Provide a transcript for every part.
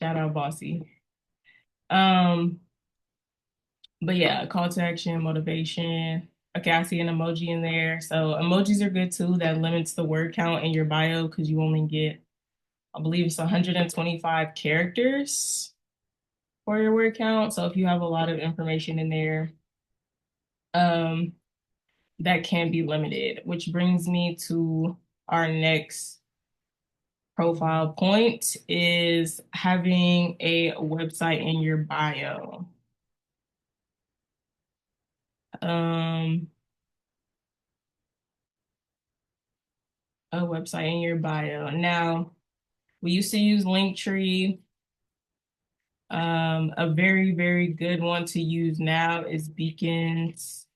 Shout out Bossy. Um, but yeah, call to action, motivation. Okay, I see an emoji in there. So emojis are good too. That limits the word count in your bio because you only get, I believe it's 125 characters for your word count. So if you have a lot of information in there, um, that can be limited, which brings me to our next profile point is having a website in your bio. Um, a website in your bio. Now, we used to use Linktree. A very, very good one to use now is beacons.ai.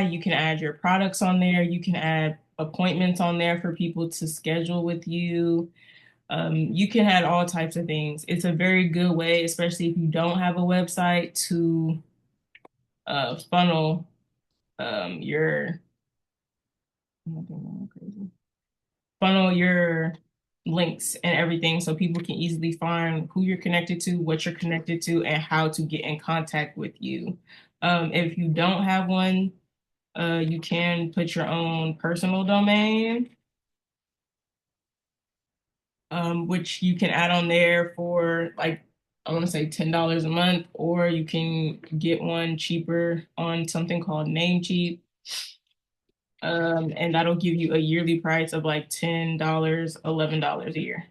You can add your products on there. You can add appointments on there for people to schedule with you. You can add all types of things. It's a very good way, especially if you don't have a website, to funnel your funnel your links and everything so people can easily find who you're connected to, what you're connected to, and how to get in contact with you. If you don't have one, you can put your own personal domain, which you can add on there for like, I want to say $10 a month, or you can get one cheaper on something called Namecheap. And that'll give you a yearly price of like $10, $11 a year.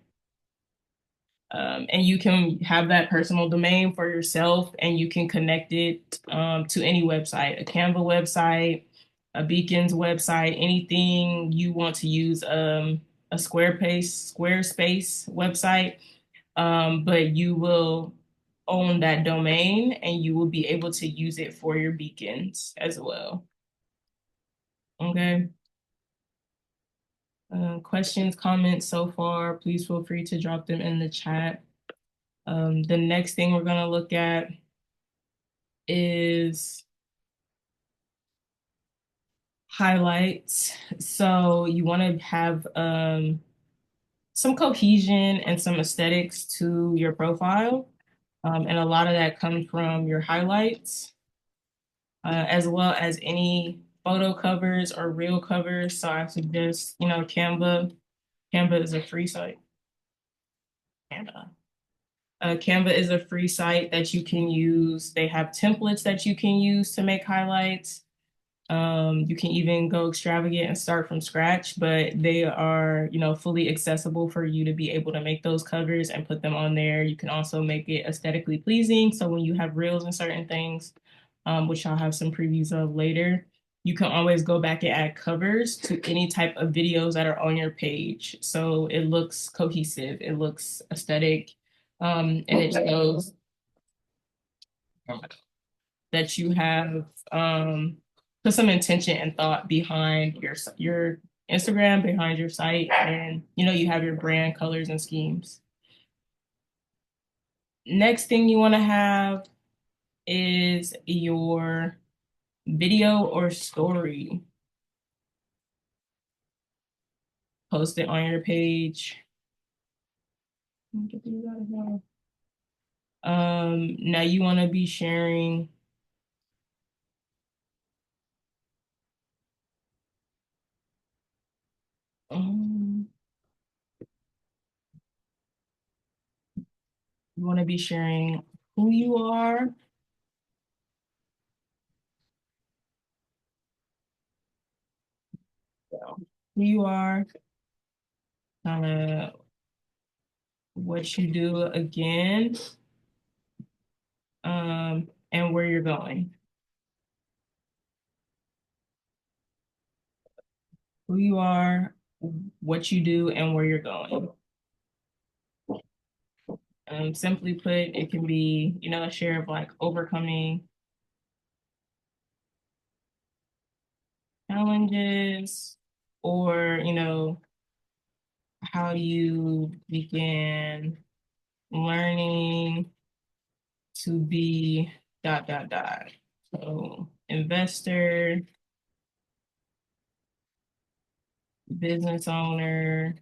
And you can have that personal domain for yourself and you can connect it to any website, a Canva website, a Beacons website, anything you want to use, a Squarespace website, but you will own that domain and you will be able to use it for your beacons as well. Okay. Questions, comments so far, please feel free to drop them in the chat. The next thing we're going to look at is highlights. So you want to have some cohesion and some aesthetics to your profile. And a lot of that comes from your highlights, as well as any photo covers or reel covers. So I suggest, Canva. Canva is a free site. Canva. Canva is a free site that you can use. They have templates that you can use to make highlights. You can even go extravagant and start from scratch, but they are, fully accessible for you to be able to make those covers and put them on there. You can also make it aesthetically pleasing. So when you have reels and certain things, which I'll have some previews of later, you can always go back and add covers to any type of videos that are on your page. So it looks cohesive, it looks aesthetic, and it shows that you have put some intention and thought behind your Instagram, behind your site, and you have your brand colors and schemes. Next thing you want to have is your video or story. Post it on your page. Now you want to be sharing um, you want to be sharing who you are, kind of what you do again, and where you're going. Who you are, what you do, and where you're going. Simply put, it can be, a share of like overcoming challenges, or, how you began learning to be dot dot dot. So investor, business owner,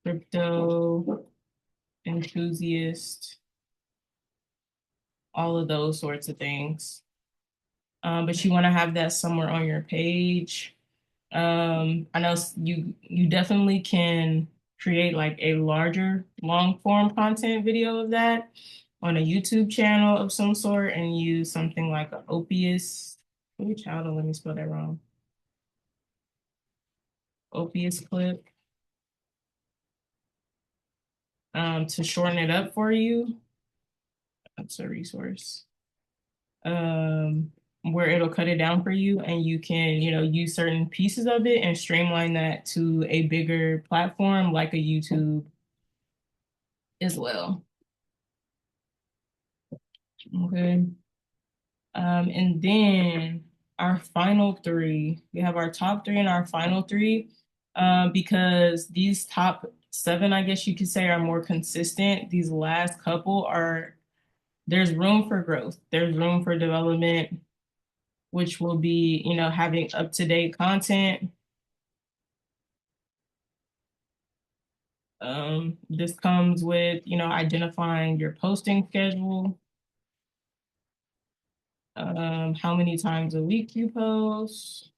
crypto enthusiast, all of those sorts of things. But you want to have that somewhere on your page. I know you definitely can create like a larger long form content video of that on a YouTube channel of some sort and use something like an Opus. Which hold on, let me spell that wrong. Opus clip to shorten it up for you. That's a resource. Where it'll cut it down for you and you can, use certain pieces of it and streamline that to a bigger platform like a YouTube as well. Okay. And then our final three, we have our top three and our final three, because these top seven, I guess you could say, are more consistent. These last couple there's room for growth. There's room for development, which will be, having up-to-date content. This comes with, identifying your posting schedule, how many times a week you post,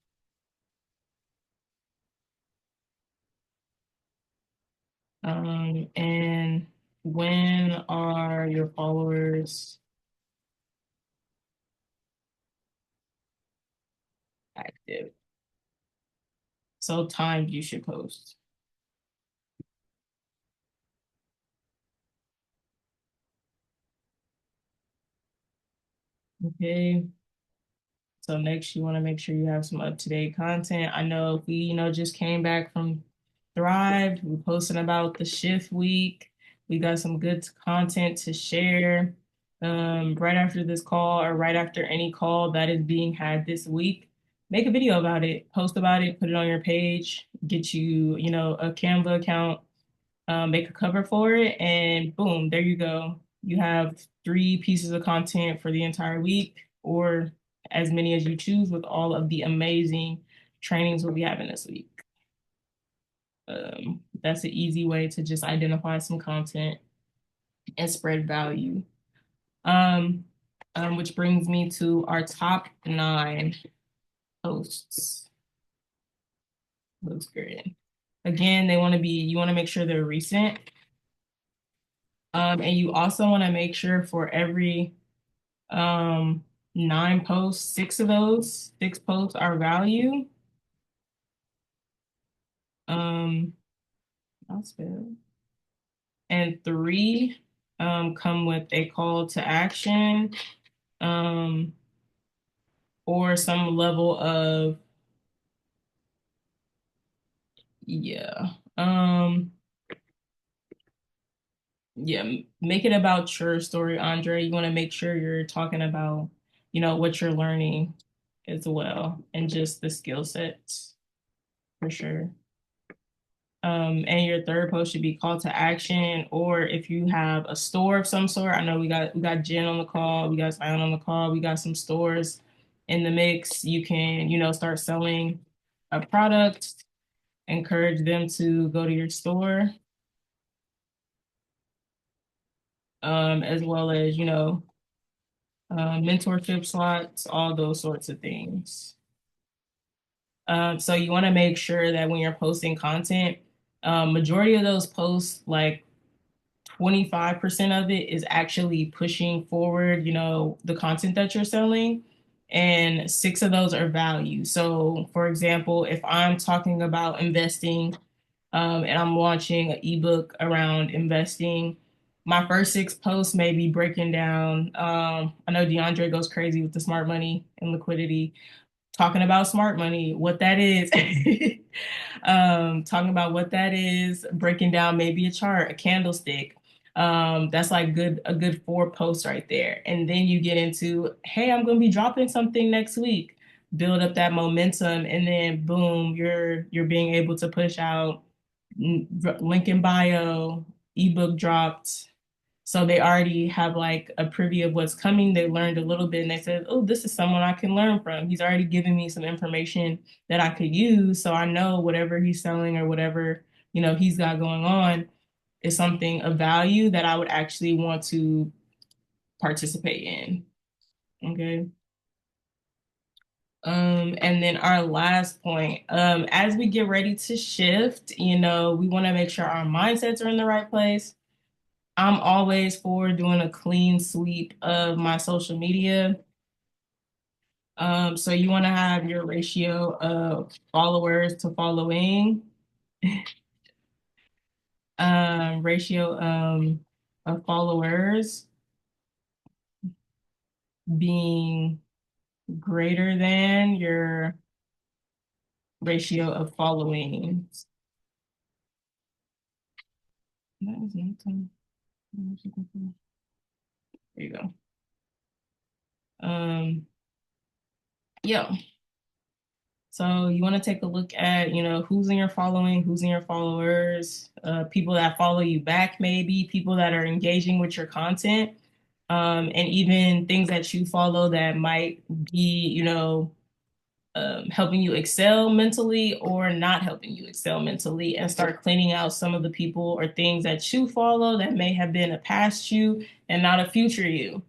and when are your followers active? So times you should post. Okay. So next, you want to make sure you have some up-to-date content. I know if we, just came back from Thrive, we posted about the shift week. We got some good content to share. Right after this call or right after any call that is being had this week, make a video about it, post about it, put it on your page, get you, a Canva account, make a cover for it, and boom, there you go. You have 3 pieces of content for the entire week, or as many as you choose, with all of the amazing trainings we'll be having this week. That's an easy way to just identify some content and spread value. Which brings me to our top 9 posts. Looks great. Again, you want to make sure they're recent. And you also want to make sure for every 9 posts, 6 of those 6 posts are value. That's good. And 3 come with a call to action, or some level of, yeah. Yeah, make it about your story, Andre. You want to make sure you're talking about, what you're learning as well, and just the skill sets for sure. And your third post should be call to action, or if you have a store of some sort. I know we got Jen on the call, we got Zion on the call, we got some stores in the mix. You can, start selling a product, encourage them to go to your store, as well as, mentorship slots, all those sorts of things. So you want to make sure that when you're posting content, majority of those posts, like 25% of it is actually pushing forward, the content that you're selling, and 6 of those are value. So for example, if I'm talking about investing, and I'm launching an ebook around investing, my first 6 posts may be breaking down. I know DeAndre goes crazy with the smart money and liquidity, talking about smart money, what that is, talking about what that is, breaking down maybe a chart, a candlestick. That's like a good 4 posts right there. And then you get into, hey, I'm going to be dropping something next week, build up that momentum, and then boom, you're being able to push out link in bio, ebook dropped. So they already have like a preview of what's coming. They learned a little bit and they said, oh, this is someone I can learn from. He's already given me some information that I could use. So I know whatever he's selling or whatever, he's got going on is something of value that I would actually want to participate in. Okay. And then our last point, as we get ready to shift, we want to make sure our mindsets are in the right place. I'm always for doing a clean sweep of my social media. So you want to have your ratio of followers to following, ratio of followers being greater than your ratio of following. That is not time. There you go. Yeah. So you want to take a look at, who's in your following, who's in your followers, people that follow you back, maybe people that are engaging with your content, and even things that you follow that might be, helping you excel mentally or not helping you excel mentally, and start cleaning out some of the people or things that you follow that may have been a past you and not a future you.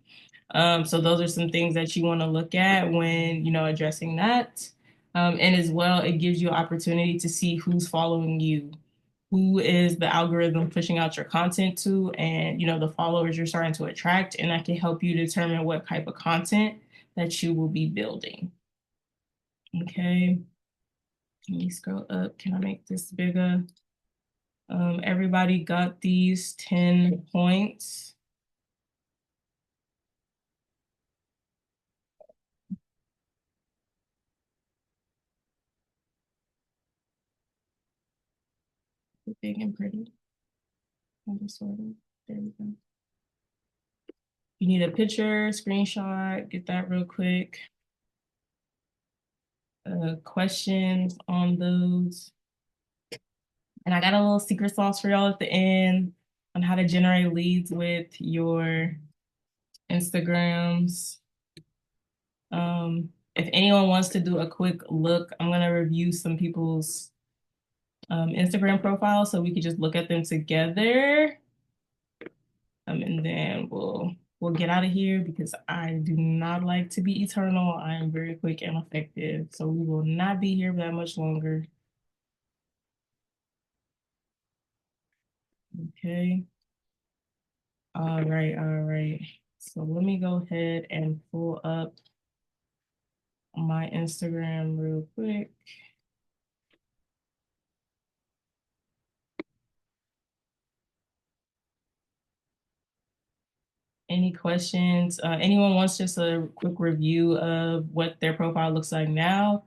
So those are some things that you want to look at when, addressing that. And as well, it gives you an opportunity to see who's following you, who is the algorithm pushing out your content to, and, the followers you're starting to attract. And that can help you determine what type of content that you will be building. Okay. Let me scroll up. Can I make this bigger? Everybody got these 10 points. Big and pretty. Sort of. There we go. You need a picture, screenshot, get that real quick. Questions on those. And I got a little secret sauce for y'all at the end on how to generate leads with your Instagrams. If anyone wants to do a quick look, I'm gonna review some people's Instagram profiles so we could just look at them together. And then we'll get out of here because I do not like to be eternal. I am very quick and effective. So we will not be here that much longer. Okay. All right, all right. So let me go ahead and pull up my Instagram real quick. Any questions? Anyone wants just a quick review of what their profile looks like now?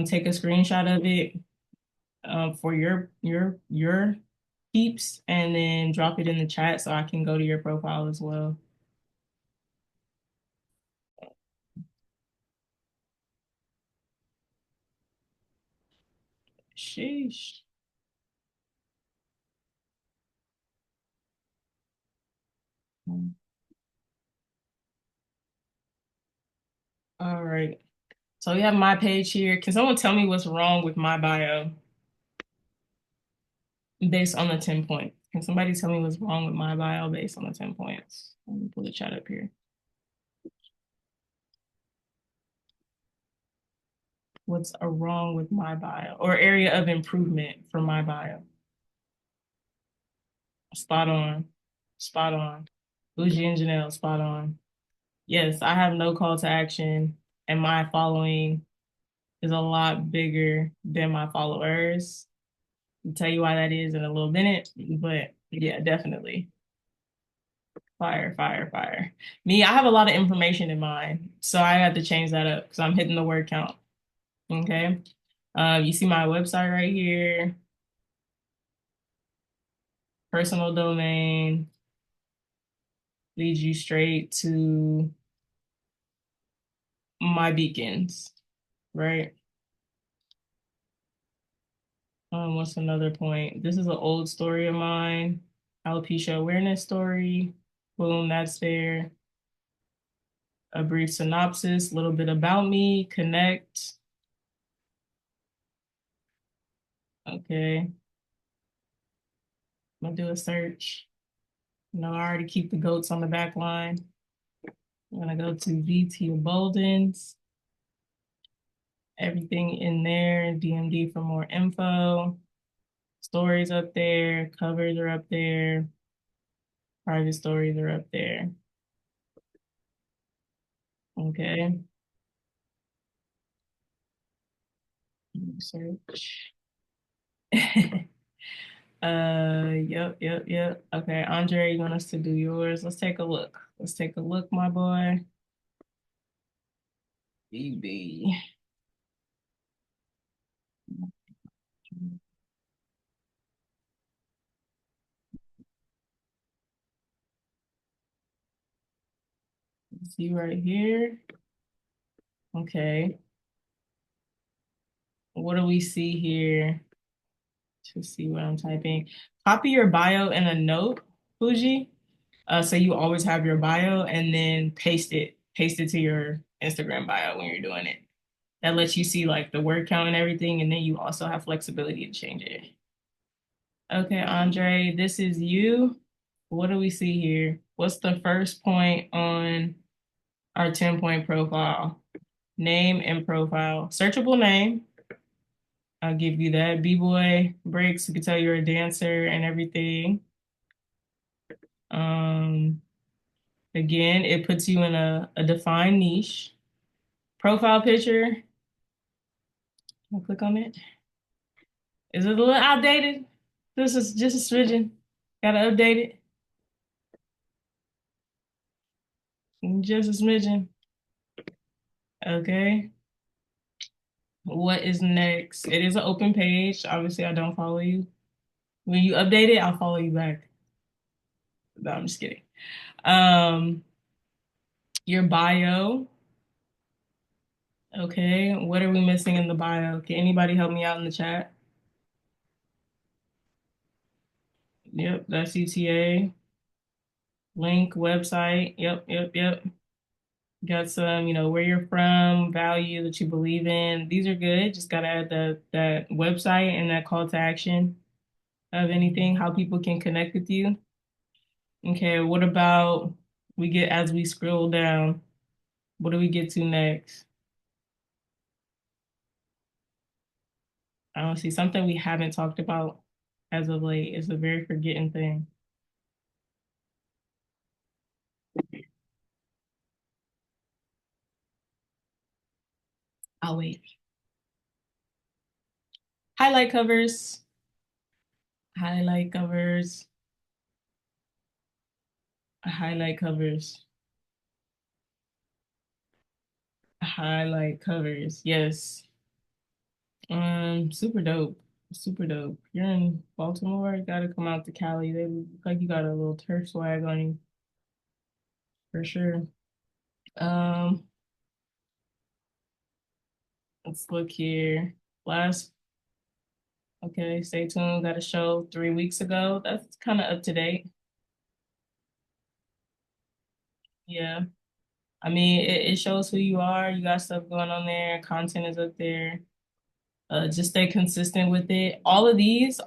Take a screenshot of it for your peeps, and then drop it in the chat so I can go to your profile as well. Sheesh. All right. So we have my page here. Can someone tell me what's wrong with my bio based on the 10 points? Can somebody tell me what's wrong with my bio based on the 10 points? Let me pull the chat up here. What's wrong with my bio or area of improvement for my bio? Spot on. Spot on. Bougie and Janelle, spot on. Yes, I have no call to action, and my following is a lot bigger than my followers. I'll tell you why that is in a little minute, but yeah, definitely. Fire, fire, fire. Me, I have a lot of information in mind, so I have to change that up because I'm hitting the word count. Okay. You see my website right here, personal domain, leads you straight to my beacons, right? What's another point? This is an old story of mine. Alopecia awareness story. Boom, that's there. A brief synopsis, a little bit about me, connect. Okay. I'm gonna do a search. You know, I already keep the goats on the back line. I'm gonna go to VT Boldens. Everything in there, DMD for more info. Stories up there, covers are up there, private stories are up there. Okay. Search. Yep. Okay, Andre, you want us to do yours? Let's take a look. Let's take a look, my boy. BB. See right here. Okay. What do we see here? To see what I'm typing. Copy your bio in a note, Fuji. So you always have your bio and then paste it to your Instagram bio when you're doing it. That lets you see like the word count and everything, and then you also have flexibility to change it. Okay, Andre, this is you. What do we see here? What's the first point on our 10-point profile? Name and profile. Searchable name. I'll give you that. B-boy breaks. You can tell you're a dancer and everything. Um, Again, it puts you in a defined niche. Profile picture. I'll click on it. Is it a little outdated? This is just a smidgen. Gotta update it. Just a smidgen. Okay. What is next? It is an open page. Obviously, I don't follow you. When you update it, I'll follow you back. No, I'm just kidding. Um, your bio. Okay. What are we missing in the bio? Can anybody help me out in the chat? Yep, that's UTA. Link, website. Yep. Got some, where you're from, value that you believe in. These are good. Just gotta add that website and that call to action of anything, how people can connect with you. Okay, what about as we scroll down, what do we get to next? I don't see something we haven't talked about as of late. It's a very forgetting thing. I'll wait. Highlight covers. Highlight covers. Highlight covers. Highlight covers. Yes. Super dope. Super dope. You're in Baltimore, you gotta come out to Cali. They look like you got a little turf swag on you for sure. Um, let's look here. Last, okay, stay tuned. Got a show 3 weeks ago. That's kind of up to date. Yeah. I mean, it shows who you are. You got stuff going on there. Content is up there. Just stay consistent with it. All of these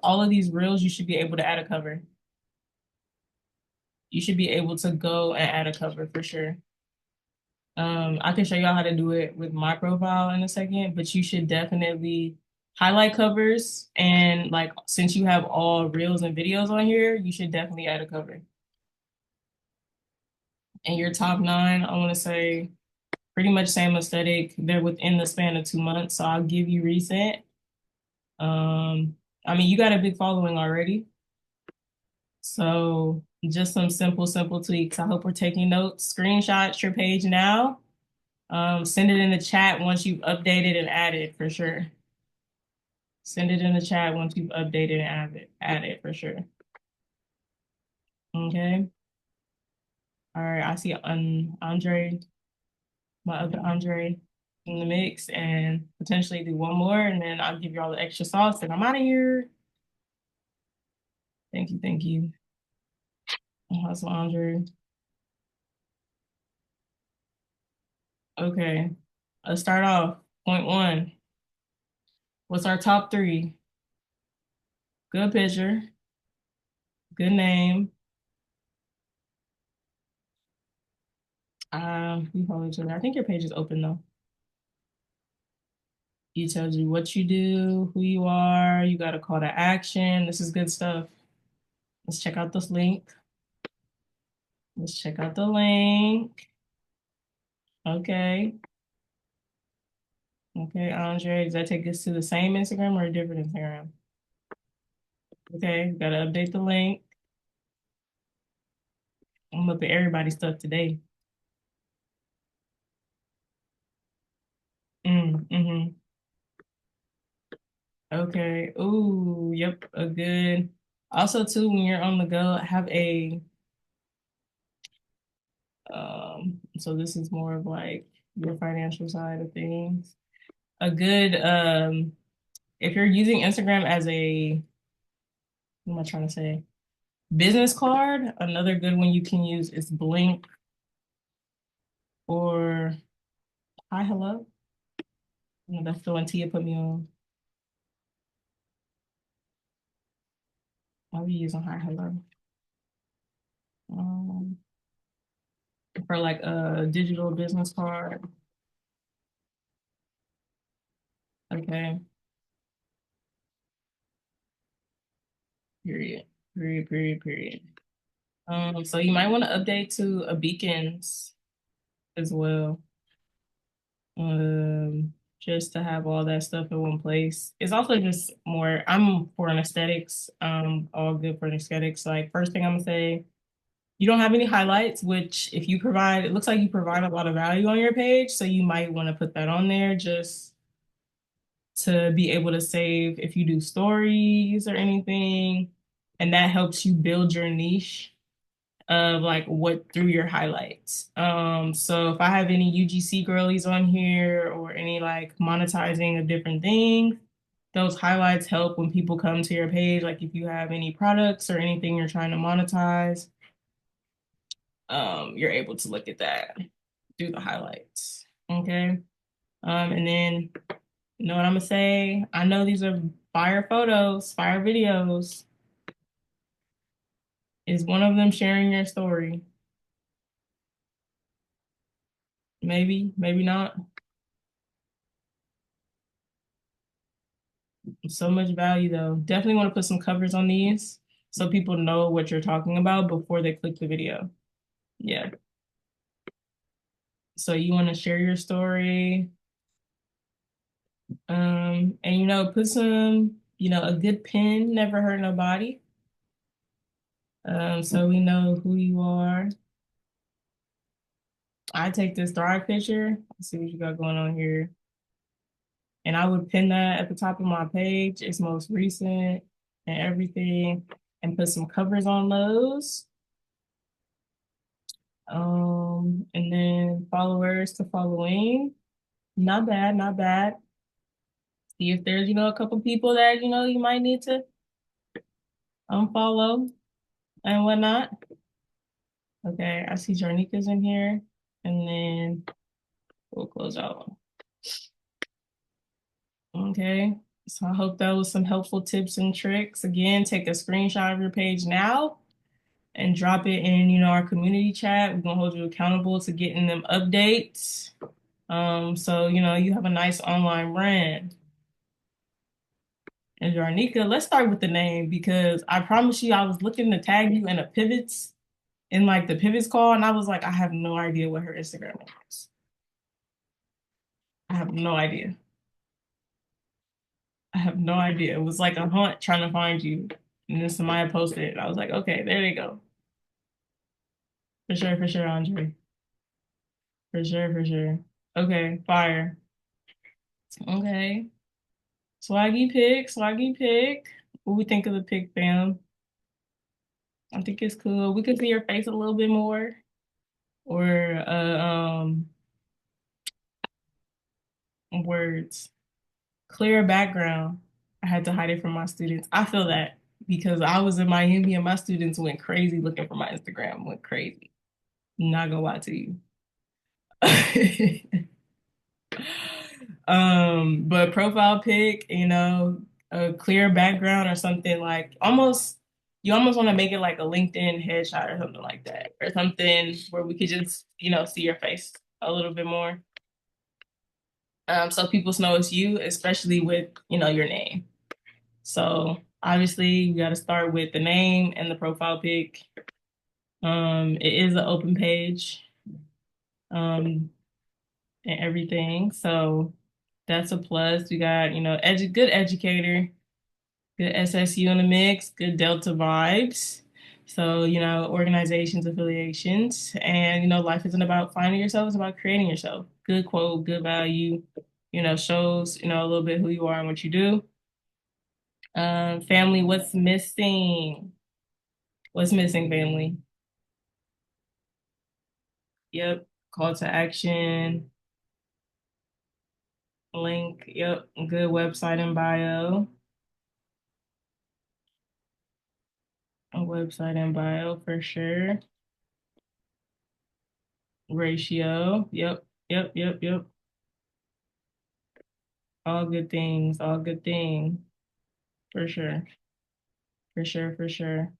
reels, you should be able to add a cover. You should be able to go and add a cover for sure. I can show y'all how to do it with my profile in a second, but you should definitely highlight covers. And like, since you have all reels and videos on here, you should definitely add a cover. And your top 9, I want to say pretty much same aesthetic. They're within the span of 2 months. So I'll give you recent. I mean, you got a big following already. So just some simple tweaks. I hope we're taking notes. Screenshot your page now. Send it in the chat once you've updated and added for sure. Send it in the chat once you've updated and added for sure. Okay. All right. I see Andre, my other Andre in the mix, and potentially do one more, and then I'll give you all the extra sauce, and I'm out of here. Thank you. Thank you. Hustle Andre. Okay. Let's start off. Point 1. What's our top 3? Good picture. Good name. We follow each other. I think your page is open though. It tells you what you do, who you are. You got a call to action. This is good stuff. Let's check out this link. Let's check out the link. Okay. Okay, Andre, does that take us to the same Instagram or a different Instagram? Okay, gotta update the link. I'm up at everybody's stuff today. Mm-hmm. Okay. Ooh, yep, a good. Also, too, when you're on the go, have a so this is more of like your financial side of things. A good if you're using Instagram as a what am I trying to say? Business card, another good one you can use is Blink or Hi Hello. That's the one Tia put me on. I'll be using Hi Hello. Um, for like a digital business card. Okay. Period. Period. Period. Period. So you might want to update to a beacons as well. Just to have all that stuff in one place. It's also just more, I'm for an aesthetics, all good for an aesthetics. Like first thing I'm gonna say, you don't have any highlights, which if you provide, it looks like you provide a lot of value on your page. So you might want to put that on there just to be able to save if you do stories or anything. And that helps you build your niche of like what through your highlights. So if I have any UGC girlies on here or any like monetizing of different things, those highlights help when people come to your page. Like if you have any products or anything you're trying to monetize, you're able to look at that through the highlights. Okay. And then you know what I'm gonna say? I know these are fire photos, fire videos. Is one of them sharing your story? Maybe, maybe not. So much value though. Definitely want to put some covers on these so people know what you're talking about before they click the video. Yeah. So you want to share your story. And put some, a good pin, never hurt nobody. So we know who you are. I take this Thrive picture. Let's see what you got going on here. And I would pin that at the top of my page. It's most recent and everything, and put some covers on those. And then followers to following. Not bad, not bad. See if there's, a couple people that, you might need to unfollow and whatnot. Okay, I see Jarnika's in here. And then we'll close out. Okay, so I hope that was some helpful tips and tricks. Again, take a screenshot of your page now and drop it in, our community chat. We're gonna hold you accountable to getting them updates. So you have a nice online brand. And Jarnika, let's start with the name because I promise you I was looking to tag you in a pivots in like the pivots call, and I was like, I have no idea what her Instagram is. I have no idea. I have no idea. It was like a hunt trying to find you. And then somebody posted it. I was like, okay, there they go. For sure, Andre. For sure, for sure. Okay, fire. Okay. Swaggy pick. What we think of the pick, fam? I think it's cool. We could see your face a little bit more. Or words. Clear background. I had to hide it from my students. I feel that because I was in Miami and my students went crazy looking for my Instagram, went crazy. Not gonna lie to you. But profile pic, a clear background or something like almost you almost want to make it like a LinkedIn headshot or something like that, or something where we could just, see your face a little bit more. So people know it's you, especially with, your name. So obviously you got to start with the name and the profile pic. It is an open page, and everything. So that's a plus. We got, good educator, good SSU in the mix, good Delta vibes. So, organizations, affiliations, and, life isn't about finding yourself, it's about creating yourself. Good quote, good value, shows, a little bit who you are and what you do. Family, what's missing? What's missing, family? Yep. Call to action, link. Yep. Good website and bio. A website and bio for sure. Ratio. Yep. Yep. Yep. Yep. All good things. All good things. For sure. For sure. For sure.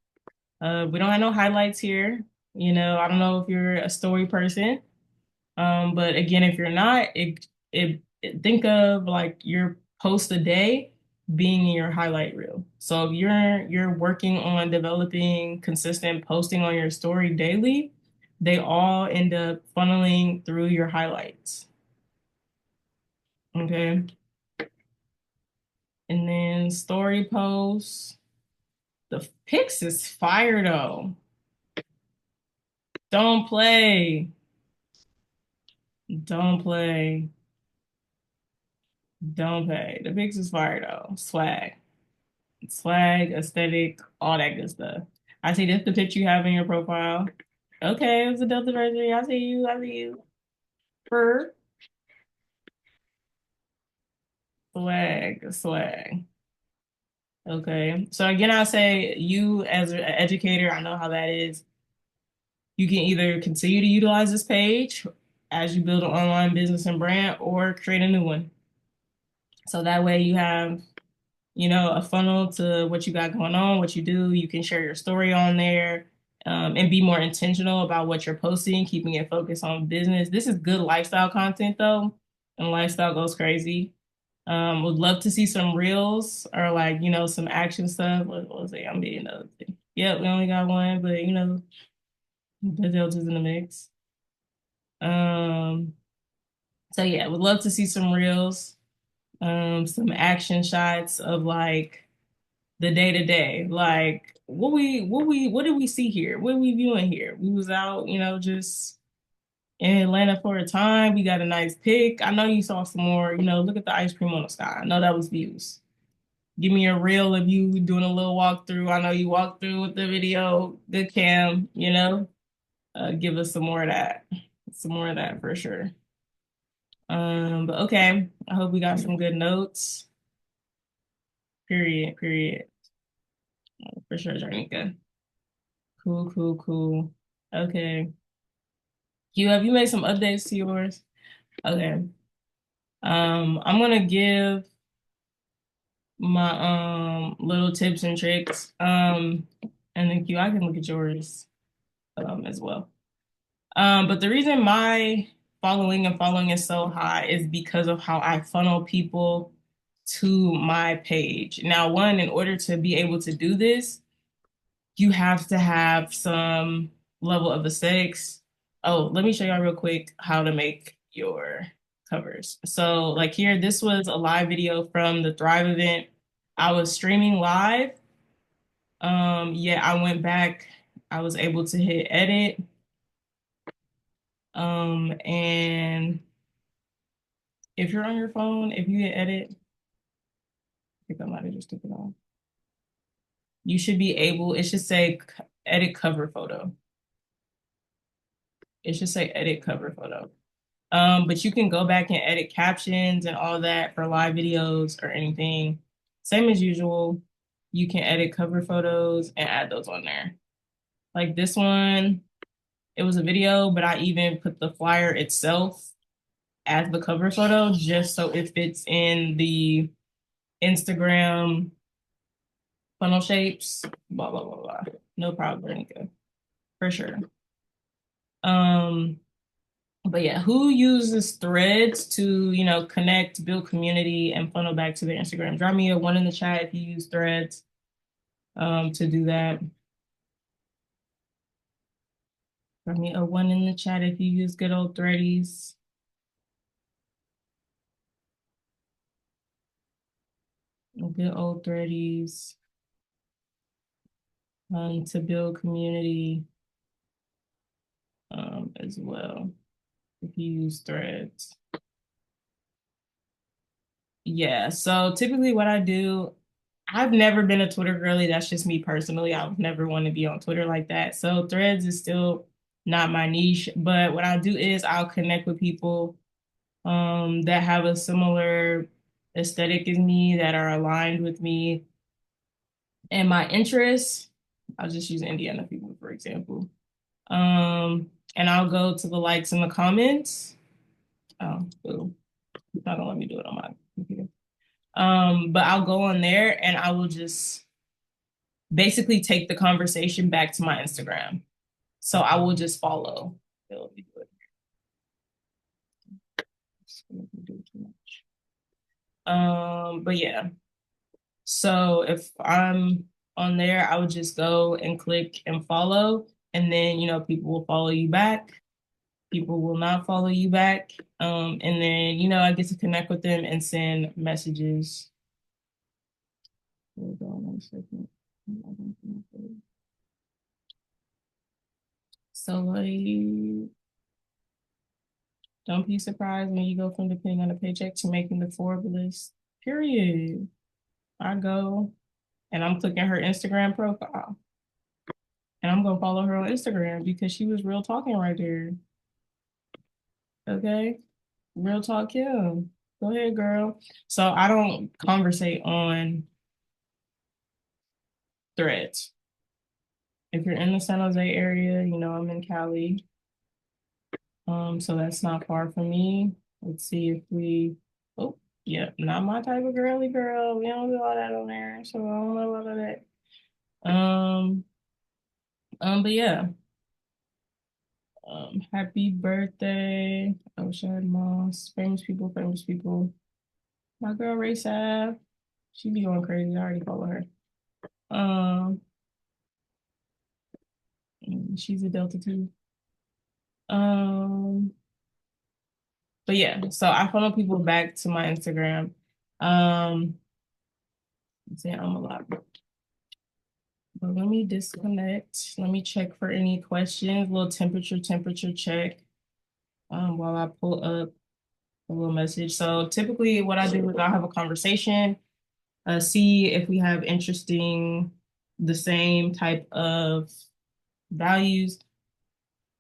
We don't have no highlights here. I don't know if you're a story person. But again, if you're not, think of like your post a day being your highlight reel. So if you're working on developing consistent posting on your story daily, they all end up funneling through your highlights. Okay. And then story posts. The pics is fire though. Don't play. Don't play. Don't play. The pics is fire though. Swag, aesthetic, all that good stuff. I see this the picture you have in your profile. Okay, it was a Delta version. I see you. I see you. For swag. Okay. So again, I'll say you as an educator, I know how that is. You can either continue to utilize this page as you build an online business and brand or create a new one. So that way you have a funnel to what you got going on, what you do. You can share your story on there, and be more intentional about what you're posting, keeping it focused on business. This is good lifestyle content though, and lifestyle goes crazy. Would love to see some reels or like, some action stuff. Let's say I'm being another thing. Yeah, we only got one, but the Delta's in the mix. Um, so yeah, would love to see some reels, some action shots of like the day to day. Like what did we see here? What are we viewing here? We was out, just in Atlanta for a time. We got a nice pic. I know you saw some more, look at the ice cream on the sky. I know that was views. Give me a reel of you doing a little walkthrough. I know you walked through with the video. Good cam, give us some more of that. Some more of that for sure. But okay. I hope we got some good notes. Period. Period. For sure, Jarnika. Cool, cool, cool. Okay. Have you made some updates to yours? Okay. I'm gonna give my little tips and tricks. And then I can look at yours as well. But the reason my following is so high is because of how I funnel people to my page. Now, one, in order to be able to do this, you have to have some level of aesthetics. Oh, let me show y'all real quick how to make your covers. So like here, this was a live video from the Thrive event. I was streaming live. Yeah, I went back. I was able to hit edit. And if you're on your phone, if you hit edit, I think I might have just took it off. You should be able, it should say edit cover photo. It should say edit cover photo. But you can go back and edit captions and all that for live videos or anything. Same as usual. You can edit cover photos and add those on there. Like this one, it was a video, but I even put the flyer itself as the cover photo just so it fits in the Instagram funnel shapes, blah blah blah blah. No problem, Veronica, for sure. Um, but yeah, who uses threads to, connect, build community, and funnel back to their Instagram? Drop me a one in the chat if you use threads to do that. Drop me a one in the chat if you use good old threadies. Good old threadies to build community as well if you use threads. Yeah, so typically what I do, I've never been a Twitter girly. That's just me personally. I would never want to be on Twitter like that. So threads is still not my niche. But what I'll do is I'll connect with people that have a similar aesthetic as me, that are aligned with me and my interests. I'll just use Indiana people, for example. And I'll go to the likes and the comments. Oh, boo. It's not gonna let me do it on my computer. But I'll go on there and I will just basically take the conversation back to my Instagram. So I will just follow. But yeah. So if I'm on there, I would just go and click and follow, and then people will follow you back. People will not follow you back. And then I get to connect with them and send messages. Hold on 1 second. So like, don't be surprised when you go from depending on a paycheck to making the Forbes list. Period. I go and I'm clicking her Instagram profile. And I'm gonna follow her on Instagram because she was real talking right there. Okay? Real talk Kim. Go ahead, girl. So I don't conversate on threads. If you're in the San Jose area, I'm in Cali. So that's not far from me. Let's see if we, oh, yeah, not my type of girly girl. We don't do all that on there. So I don't know about that. Um, but yeah. Happy birthday. I wish I had moms. Famous people, famous people. My girl Ray Sav. She be going crazy. I already follow her. Um, she's a Delta too. Um, but yeah, so I follow people back to my Instagram. Saying I'm a lot. But let me disconnect. Let me check for any questions. Little temperature check. While I pull up a little message. So typically what I do is I'll have a conversation, see if we have the same type of values,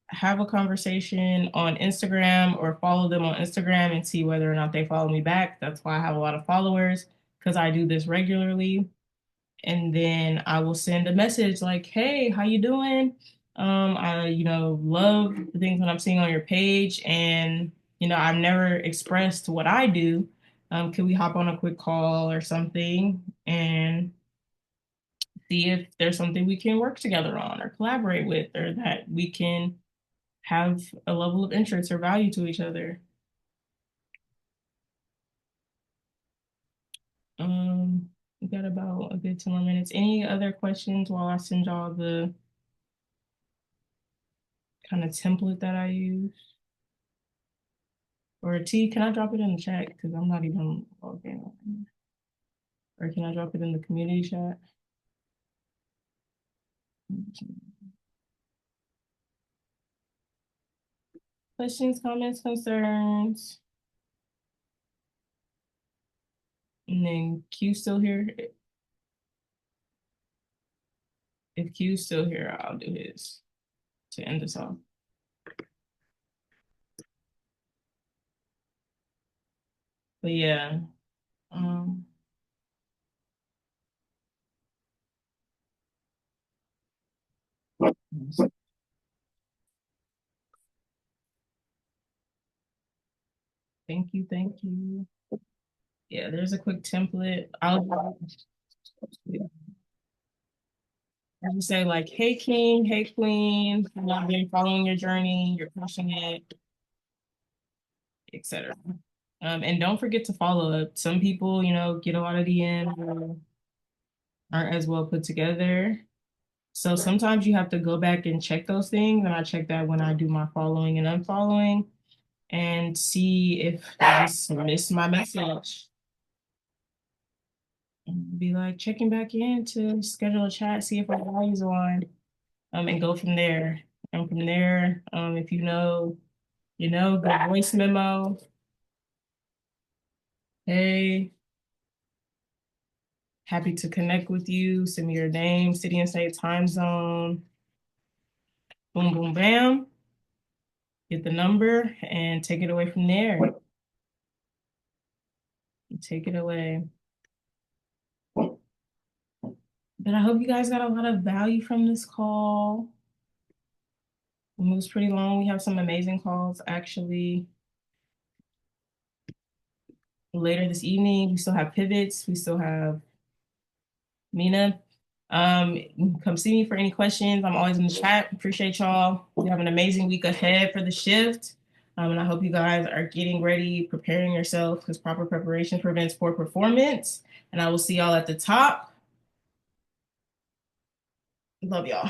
have a conversation on Instagram or follow them on Instagram and see whether or not they follow me back. That's why I have a lot of followers, because I do this regularly. And then I will send a message like, hey, how you doing? I, love the things that I'm seeing on your page, and I've never expressed what I do. Can we hop on a quick call or something and see if there's something we can work together on or collaborate with, or that we can have a level of interest or value to each other. We got about a good 10 more minutes. Any other questions while I send y'all the kind of template that I use? Or T, can I drop it in the chat? Because I'm not even logged in. Or can I drop it in the community chat? Questions, comments, concerns? And then Q still here? If Q's still here, I'll do his to end this off. But yeah, um, thank you, thank you. Yeah, there's a quick template. I would say like, hey king, hey queen, I've been following your journey, you're crushing it, etc. And don't forget to follow up. Some people, get a lot of DMs or aren't as well put together. So sometimes you have to go back and check those things. And I check that when I do my following and unfollowing and see if I just missed my message. And be like checking back in to schedule a chat, see if our values align, and go from there. And from there, if good voice memo. Hey, happy to connect with you. Send me your name, city and state, time zone. Boom, boom, bam. Get the number and take it away from there. Take it away. But I hope you guys got a lot of value from this call. It was pretty long. We have some amazing calls actually later this evening. We still have pivots. We still have Mina. Come see me for any questions. I'm always in the chat. Appreciate y'all. We have an amazing week ahead for the shift. And I hope you guys are getting ready, preparing yourself because proper preparation prevents poor performance. And I will see y'all at the top. Love y'all.